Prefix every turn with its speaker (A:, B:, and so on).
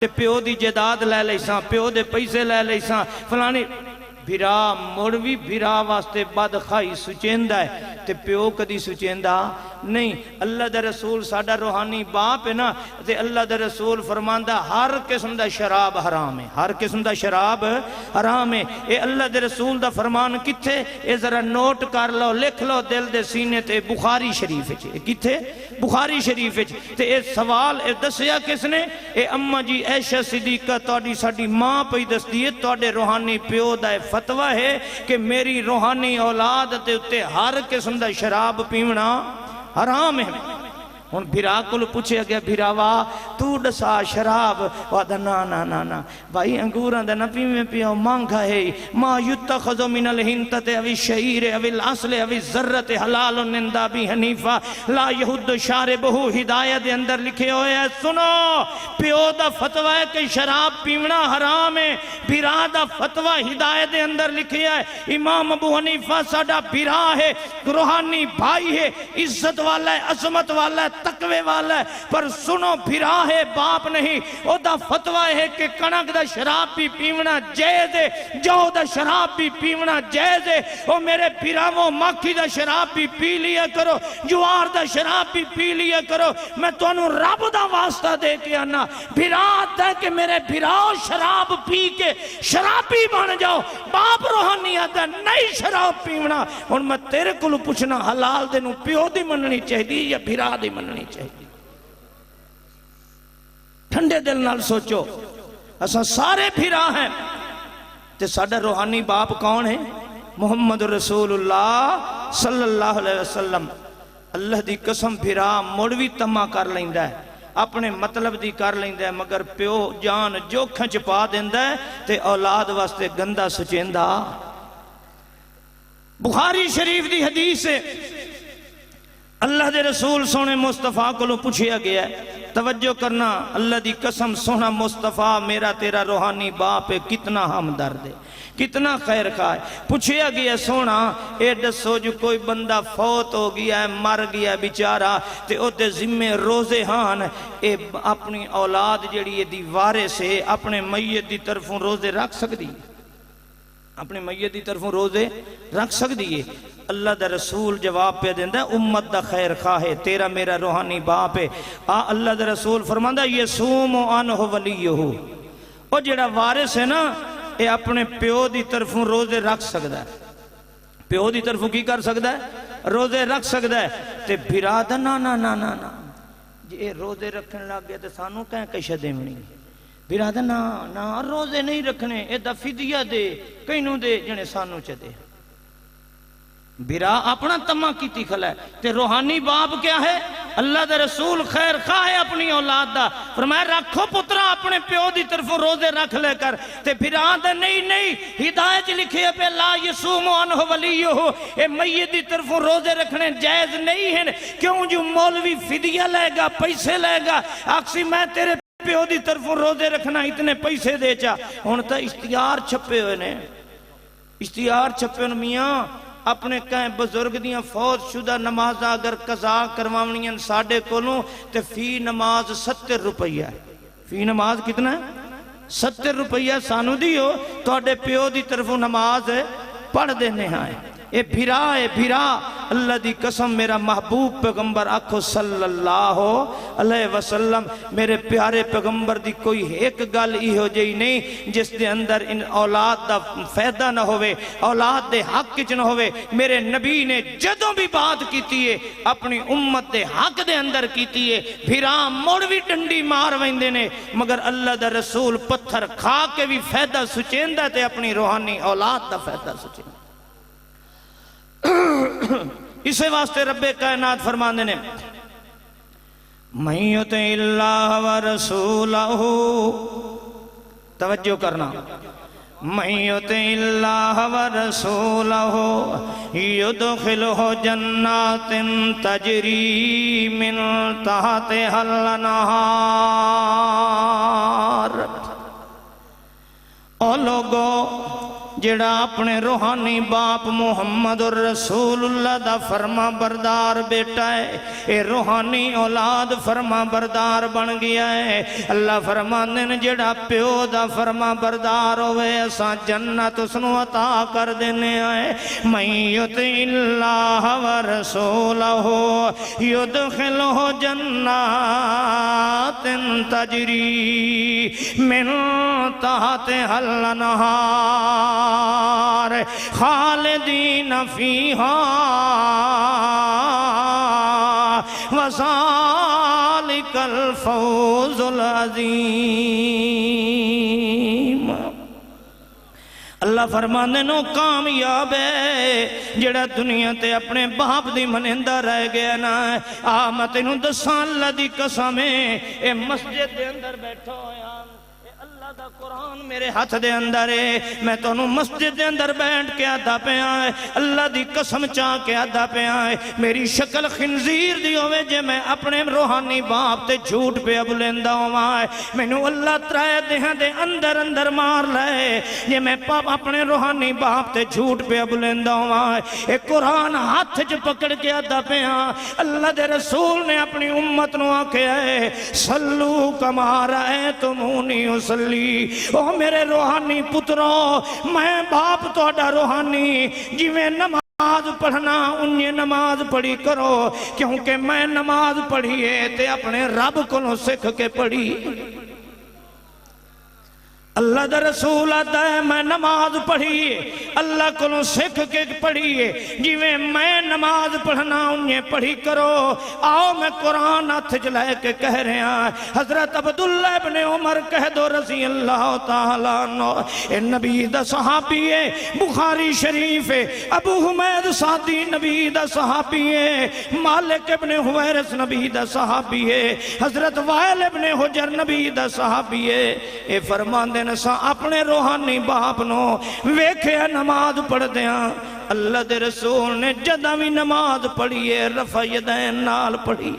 A: پیو دی جداد لے لیساں پیو دے پیسے لے لیساں فلانی بھرا مڑوی بھرا واسطے بدخائی سچیندہ ہے تے پیو کدی سچیندہ نہیں۔ اللہ دے رسول ساڈا روحانی باپ ہے نا تے اللہ دے رسول فرماندہ ہر قسم دا شراب حرام ہے، ہر قسم دا شراب حرام ہے۔ اے اللہ دے رسول دا فرمان کتھے اے ذرا نوٹ کر لو لکھ لو دل دے سینے تے بخاری شریف ہے کتھے بخاری شریف ہے تے اے سوال اے دسیا کس نے اے اماں جی عائشہ صدیقہ توڑی ساڑی ماں پہ دس دیئے توڑے روحانی پیو دا فتوہ ہے کہ میری روحانی اولاد تے اتے ہر قسم دا شراب پیونا حرام ہے۔ ہن بھرا کل پوچھے گیا بھراوا تو ڈسا شراب وعدہ نا بھائی انگوراں دا نبی میں پیو مانگا ہے ما یتخذ من الہنتت او الشعیر او العسل او الذرت حلال عند ابی حنیفہ لا یہد شاربہ ہدایت دے اندر لکھے ہوئے ہیں سنو پیو دا فتوہ ہے کہ شراب پیونا حرام ہے، بھرا دا فتوہ ہدایت دے اندر لکھے ہے۔ امام ابو حنیفہ ساڈا بھرا ہے، روحانی بھائی ہے، عزت والا ہے، عظمت والا ہے، تقوی والا ہے، پر سنو بھرا ہے باپ نہیں۔ او دا فتوہ ہے کہ کنک دا شراب بھی پیونا جائز ہے، جو دا شراب بھی پیونا جائز ہے۔ او میرے بھراووں ماکھی دا شراب بھی پی لیا کرو، جوار دا شراب بھی پی لیا کرو۔ میں تو انہوں رب دا واسطہ دے کے آنا بھرا دے کہ میرے بھراؤ شراب پی کے شرابی بن جاؤ، باپ روحانی آتا نہیں شراب پیونا۔ اور میں تیرے کو پوچھنا حلال دے نو پیو دی مننی چاہیے یا بھرا دی مننی چاہیے؟ ٹھنڈے دل نال سوچو، اساں سارے بھرا ہیں تے ساڈا روحانی باپ کون ہے؟ محمد رسول اللہ صلی اللہ علیہ وسلم۔ اللہ دی قسم بھرا موڑوی تمہ کر لیندہ ہے، اپنے مطلب دی کر لیندہ ہے، مگر پیو جان جو کھنچ پا دیندہ ہے تے اولاد واسطے گندہ سچیندہ۔ بخاری شریف دی حدیث ہے، اللہ دے رسول سونے مصطفیٰ کو پوچھیا گیا ہے، توجہ کرنا اللہ دی قسم سونا مصطفیٰ میرا تیرا روحانی باپ ہے کتنا ہمدرد ہے کتنا خیر خواہ ہے۔ پوچھیا گیا سونا اے دسو جو کوئی بندہ فوت ہو گیا ہے مر گیا بیچارہ تے او دے ذمہ روزے ہان اے اپنی اولاد جڑی یہ دی وارث ہے اپنے میت دی طرفوں روزے رکھ سکتی اپنے میت دی طرفوں روزے رکھ سکتی ہے؟ اللہ دا رسول جواب پہ دیندہ ہے امت دا خیر خواہ ہے تیرا میرا روحانی باپ ہے۔ اللہ دا رسول فرماندہ یسوم عنہ ولیہ، او جڑا وارث ہے نا اے اپنے پیو دی طرفوں روزے رکھ سکتا ہے، پیو دی طرفوں کی کر سکتا ہے؟ روزے رکھ سکتا ہے۔ تے بھرا دا نا جے روزے رکھن لگ گیا تے سانوں کہیں کشہ دیمنی بھرا دا نا روزے نہیں رکھنے اے دا فدیہ دے کینوں دے جنے سانوں چا دے۔ بھرا اپنا تمہ کیتی کھلا ہے تے روحانی باپ کیا ہے؟ اللہ دے رسول خیر خواہ ہے اپنی اولاد دا، فرمایا رکھو پترا اپنے پیو دی طرف روزے رکھ لے کر تے بھرا دا نہیں ہدایت لکھے پہ لا یسوم عنہ ولیہ، اے میت دی طرف روزے رکھنے جائز نہیں ہیں۔ کیوں جو مولوی فدیہ لے گا پیسے لے گا آکسی میں تیرے پیو دی طرف روزے رکھنا اتنے پیسے دے چا ہونتا اشتہار چھپے ہوئے نے، اشتہار چھپے ہوئے میاں اپنے کہیں بزرگ دیاں فوت شدہ نمازہ اگر قضا کرواونیاں ساڑھے کولوں تے فی نماز 70 روپیہ ہے۔ فی نماز کتنا ہے؟ 70 روپیہ سانو دیو تو اڈے پیو دی طرفوں نماز پڑھ دینے آئے۔ اے بھرا اللہ دی قسم میرا محبوب پیغمبر آکھو صلی اللہ علیہ وسلم میرے پیارے پیغمبر دی کوئی ایک گل ہی ہو جائی نہیں جس دے اندر ان اولاد دا فائدہ نہ ہوئے، اولاد دے حق کچھ نہ ہوئے۔ میرے نبی نے جدوں بھی بات کیتی ہے اپنی امت دے حق دے اندر کیتی ہے۔ بھرا موڑوی ڈنڈی مار ویندے نے مگر اللہ دا رسول پتھر کھا کے بھی فائدہ سچیندہ تے اپنی روحانی اولاد دا فائدہ سچیندہ۔ اسے واسطے رب کائنات فرماندے نے مَن یُطِعِ اللَّهَ وَرَسُولَهُ، توجہ کرنا، مَن يُطِعِ اللَّهَ وَرَسُولَهُ يُدْخِلْهُ جَنَّاتٍ تَجْرِي مِن تَحْتِهَا الْأَنْهَارُ۔ او لوگو جڑا اپنے روحانی باپ محمد رسول اللہ دا فرما بردار بیٹا ہے، اے روحانی اولاد فرما بردار بن گیا ہے۔ اللہ فرماندے نے جڑا پیو دا فرما بردار ہوئے اساں جنت اس نو عطا کر دینے آئے۔ من یطع اللہ ورسولہ یدخلہ جنات تجری من تحتہا الانہار خالدین فیہا وذالک الفوز العظیم۔ اللہ فرماندے نو کامیاب ہے جڑا دنیا تے اپنے باپ دی منندہ رہ گیا نا۔ میں تینوں دساں اللہ دی قسم ہے، اے مسجد دے اندر بیٹھا ہویا، اللہ دا قرآن میرے ہاتھ دے اندر ہے، میں تونوں مسجد دے اندر بیٹھ کے آدھا پہ آئے، اللہ دی قسم چاہ کے آدھا پہ آئے، میری شکل خنزیر دی ہوئے جے میں اپنے روحانی باپ تے جھوٹ پہ اب لیندہ ہوئے، میں نو اللہ ترائے دہاں دے اندر اندر مار لائے جے میں اپنے روحانی باپ تے جھوٹ پہ اب لیندہ ہوئے۔ ایک قرآن ہاتھ جو پکڑ کے آدھا پہ آئے، اللہ دے رسول نے اپنی امت نو آکے آئے صلو کما رأیتمونی اصلی۔ او میرے روحانی پترو، میں باپ توڑا روحانی جی میں نماز پڑھنا انہیں نماز پڑھی کرو، کیونکہ میں نماز پڑھی ہے تے اپنے رب کو سکھ کے پڑھی۔ اللہ دا رسول آتا ہے میں نماز پڑھیے اللہ کو سکھ کے پڑھیے، جیویں میں نماز پڑھنا انہیں پڑھی کرو۔ آؤ میں قرآن ہاتھ جلائے کے کہہ رہے ہیں، حضرت عبداللہ ابن عمر کہہ دو رضی اللہ تعالیٰ عنہ، اے نبی دا صحابی ہے، بخاری شریف ہے، ابو حمید سعدی نبی دا صحابی ہے، مالک ابن حویرث نبی دا صحابی ہے، حضرت وائل ابن حجر نبی دا صحابی ہے۔ اے فرمان دے نسا اپنے روحانی باپ نو ویکھے نماز پڑھ دیاں، اللہ دے رسول نے جدہ بھی نماز پڑھی ہے رفع یدین نال پڑھی۔